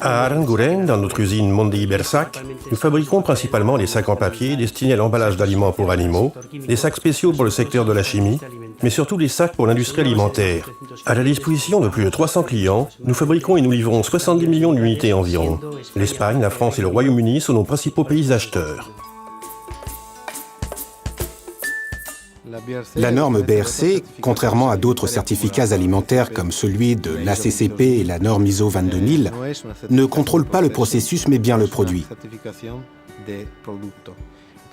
À Aranguren, dans notre usine Monde Ibersac, nous fabriquons principalement les sacs en papier destinés à l'emballage d'aliments pour animaux, des sacs spéciaux pour le secteur de la chimie, mais surtout des sacs pour l'industrie alimentaire. À la disposition de plus de 300 clients, nous fabriquons et nous livrons 70 millions d'unités environ. L'Espagne, la France et le Royaume-Uni sont nos principaux pays acheteurs. La norme BRC, contrairement à d'autres certificats alimentaires comme celui de l'ACCP et la norme ISO 22000, ne contrôle pas le processus mais bien le produit.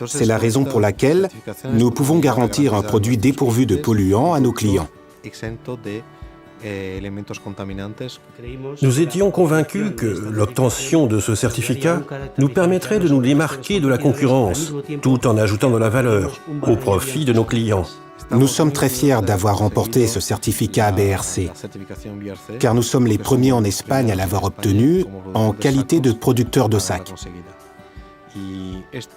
C'est la raison pour laquelle nous pouvons garantir un produit dépourvu de polluants à nos clients. Nous étions convaincus que l'obtention de ce certificat nous permettrait de nous démarquer de la concurrence, tout en ajoutant de la valeur, au profit de nos clients. Nous sommes très fiers d'avoir remporté ce certificat BRC, car nous sommes les premiers en Espagne à l'avoir obtenu en qualité de producteur de sacs.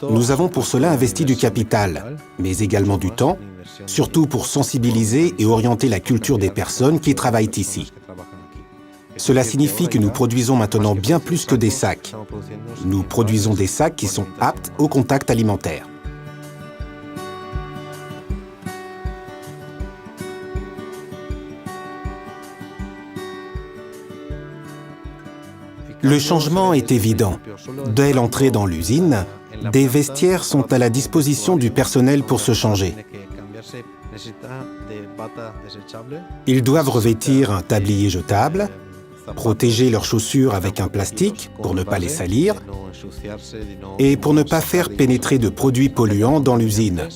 Nous avons pour cela investi du capital, mais également du temps, surtout pour sensibiliser et orienter la culture des personnes qui travaillent ici. Cela signifie que nous produisons maintenant bien plus que des sacs. Nous produisons des sacs qui sont aptes au contact alimentaire. Le changement est évident. Dès l'entrée dans l'usine, des vestiaires sont à la disposition du personnel pour se changer. Ils doivent revêtir un tablier jetable, protéger leurs chaussures avec un plastique pour ne pas les salir et pour ne pas faire pénétrer de produits polluants dans l'usine.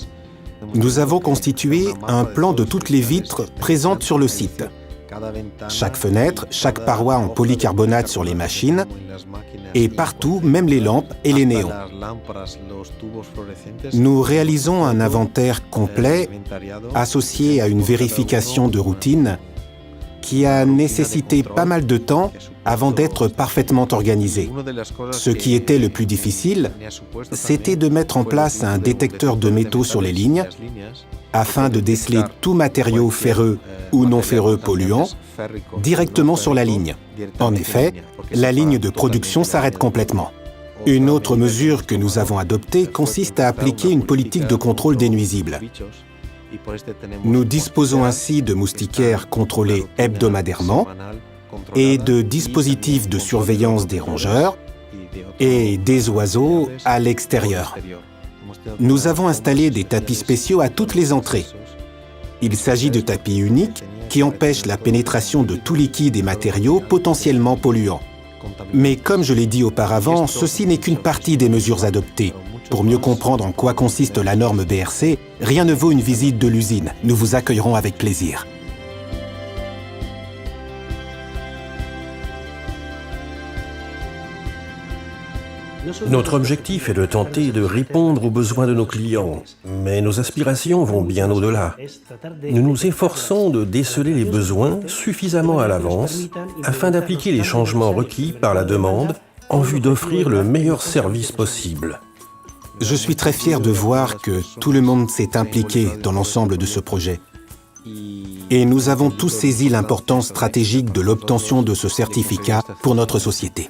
Nous avons constitué un plan de toutes les vitres présentes sur le site. Chaque fenêtre, chaque paroi en polycarbonate sur les machines et partout, même les lampes et les néons. Nous réalisons un inventaire complet associé à une vérification de routine qui a nécessité pas mal de temps avant d'être parfaitement organisé. Ce qui était le plus difficile, c'était de mettre en place un détecteur de métaux sur les lignes afin de déceler tout matériau ferreux ou non ferreux polluant directement sur la ligne. En effet, la ligne de production s'arrête complètement. Une autre mesure que nous avons adoptée consiste à appliquer une politique de contrôle des nuisibles. Nous disposons ainsi de moustiquaires contrôlés hebdomadairement et de dispositifs de surveillance des rongeurs et des oiseaux à l'extérieur. Nous avons installé des tapis spéciaux à toutes les entrées. Il s'agit de tapis uniques qui empêchent la pénétration de tout liquide et matériaux potentiellement polluants. Mais comme je l'ai dit auparavant, ceci n'est qu'une partie des mesures adoptées. Pour mieux comprendre en quoi consiste la norme BRC, rien ne vaut une visite de l'usine. Nous vous accueillerons avec plaisir. Notre objectif est de tenter de répondre aux besoins de nos clients, mais nos aspirations vont bien au-delà. Nous nous efforçons de déceler les besoins suffisamment à l'avance afin d'appliquer les changements requis par la demande en vue d'offrir le meilleur service possible. Je suis très fier de voir que tout le monde s'est impliqué dans l'ensemble de ce projet. Et nous avons tous saisi l'importance stratégique de l'obtention de ce certificat pour notre société.